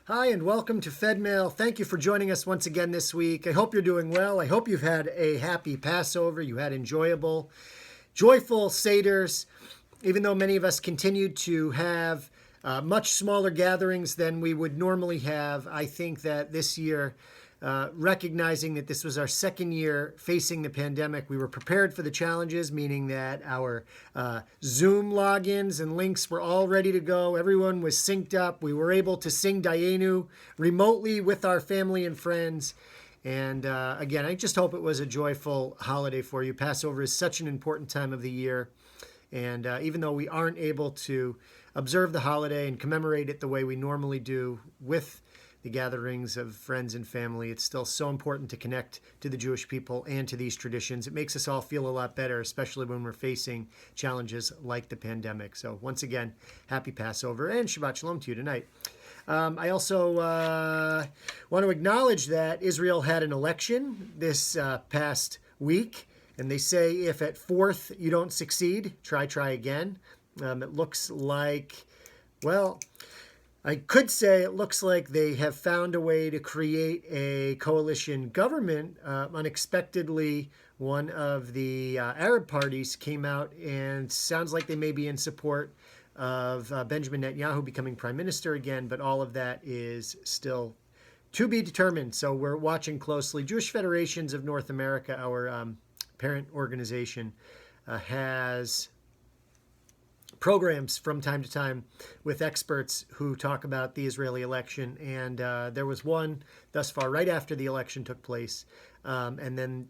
Hi, and welcome to Fedmail. Thank you for joining us once again this week. I hope you're doing well. I hope you've had a happy Passover. You had enjoyable, joyful Seders, even though many of us continued to have much smaller gatherings than we would normally have. I think that this year, recognizing that this was our second year facing the pandemic, we were prepared for the challenges, meaning that our Zoom logins and links were all ready to go. Everyone was synced up. We were able to sing Dayenu remotely with our family and friends. And again, I just hope it was a joyful holiday for you. Passover is such an important time of the year. And even though we aren't able to observe the holiday and commemorate it the way we normally do with the gatherings of friends and family, it's still so important to connect to the Jewish people and to these traditions. It makes us all feel a lot better, especially when we're facing challenges like the pandemic. So once again, happy Passover and Shabbat Shalom to you tonight. I also want to acknowledge that Israel had an election this past week. And they say if at fourth you don't succeed, try again. It looks like, well, I could say it looks like they have found a way to create a coalition government. Unexpectedly, one of the Arab parties came out and sounds like they may be in support of Benjamin Netanyahu becoming prime minister again, but all of that is still to be determined. So we're watching closely. Jewish Federations of North America, our parent organization, has programs from time to time with experts who talk about the Israeli election. And there was one thus far right after the election took place. And then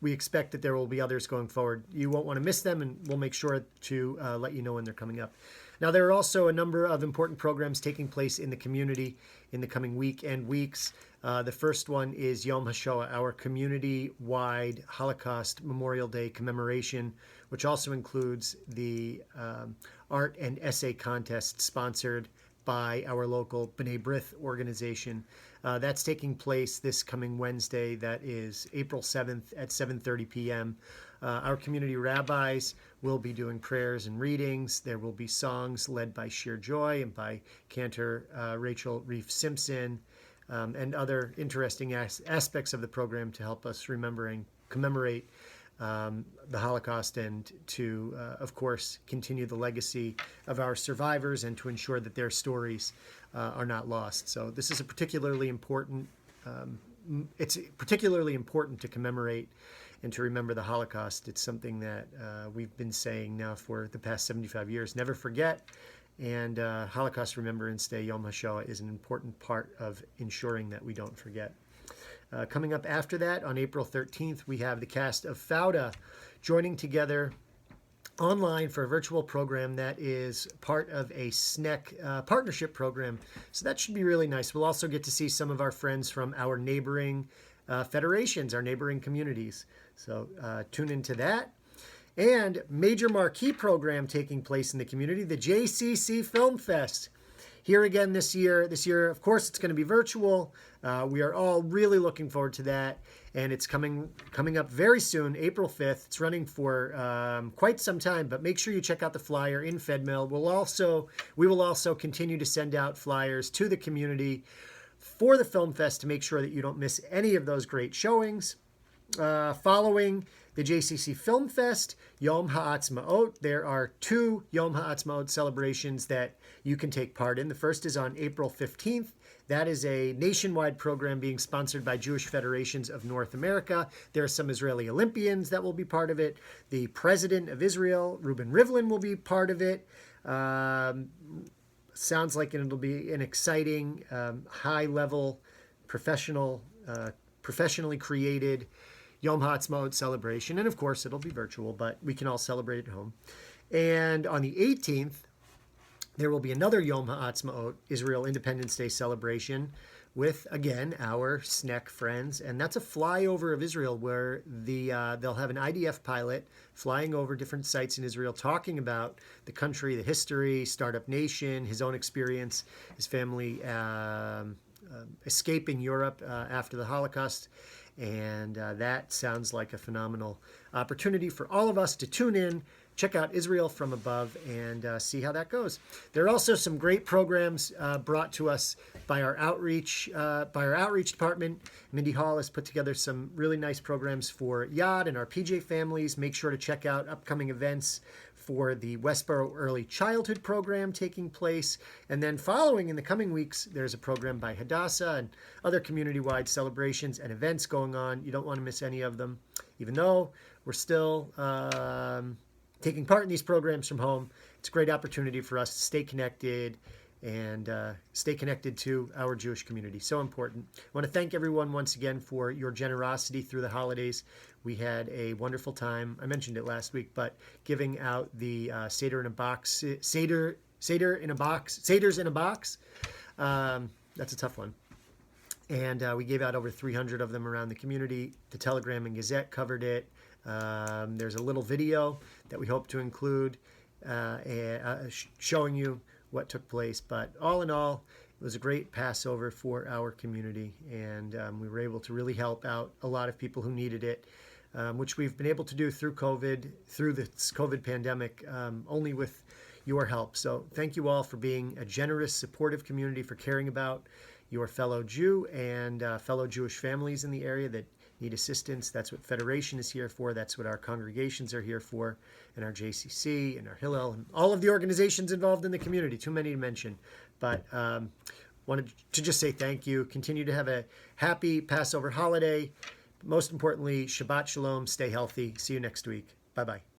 we expect that there will be others going forward. You won't want to miss them, and we'll make sure to let you know when they're coming up. Now, there are also a number of important programs taking place in the community in the coming week and weeks. The first one is Yom HaShoah, our community-wide Holocaust Memorial Day commemoration, which also includes the art and essay contest sponsored by our local B'nai B'rith organization. That's taking place this coming Wednesday. That is April 7th at 7:30 p.m. Our community rabbis will be doing prayers and readings. There will be songs led by Shir Joy and by cantor Rachel Reef Simpson, and other interesting aspects of the program to help us remember and commemorate the Holocaust, and to, of course, continue the legacy of our survivors and to ensure that their stories are not lost. So this is a particularly important, it's particularly important to commemorate and to remember the Holocaust. It's something that we've been saying now for the past 75 years. Never forget. And Holocaust Remembrance Day, Yom HaShoah, is an important part of ensuring that we don't forget. Coming up after that, on April 13th, we have the cast of Fauda joining together online for a virtual program that is part of a SNEC partnership program. So that should be really nice. We'll also get to see some of our friends from our neighboring federations, our neighboring communities. So tune into that. And major marquee program taking place in the community, the JCC Film Fest. Here again this year. This year, of course, it's going to be virtual. We are all really looking forward to that. And it's coming up very soon, April 5th. It's running for quite some time, but make sure you check out the flyer in Fedmail. We will also continue to send out flyers to the community for the Film Fest to make sure that you don't miss any of those great showings. Following the JCC Film Fest, Yom Ha'atzmaut, there are two Yom Ha'atzmaut celebrations that you can take part in. The first is on April 15th. That is a nationwide program being sponsored by Jewish Federations of North America. There are some Israeli Olympians that will be part of it. The president of Israel, Reuben Rivlin, will be part of it. Sounds like it'll be an exciting, high-level, professionally created Yom Ha'atzmaut celebration. And of course, it'll be virtual, but we can all celebrate at home. And on the 18th, there will be another Yom Ha'atzmaut, Israel Independence Day celebration with, again, our SNEC friends. And that's a flyover of Israel where they'll have an IDF pilot flying over different sites in Israel, talking about the country, the history, startup nation, his own experience, his family escaping Europe after the Holocaust. And that sounds like a phenomenal opportunity for all of us to tune in, check out Israel from Above and see how that goes. There are also some great programs brought to us by our outreach department. Mindy Hall has put together some really nice programs for Yad and our PJ families. Make sure to check out upcoming events for the Westboro Early Childhood Program taking place. And then following in the coming weeks, there's a program by Hadassah and other community-wide celebrations and events going on. You don't want to miss any of them. Even though we're still taking part in these programs from home, it's a great opportunity for us to stay connected and stay connected to our Jewish community. So important. I want to thank everyone once again for your generosity through the holidays. We had a wonderful time. I mentioned it last week, but giving out the Seder in a box, Seders in a box. That's a tough one. And we gave out over 300 of them around the community. The Telegram and Gazette covered it. There's a little video that we hope to include showing you what took place. But all in all, it was a great Passover for our community, and we were able to really help out a lot of people who needed it, which we've been able to do through this COVID pandemic, only with your help. So thank you all for being a generous, supportive community, for caring about your fellow Jew and fellow Jewish families in the area that need assistance. That's what Federation is here for. That's what our congregations are here for, and our JCC and our Hillel and all of the organizations involved in the community. Too many to mention, but wanted to just say thank you. Continue to have a happy Passover holiday. Most importantly, Shabbat Shalom. Stay healthy. See you next week. Bye-bye.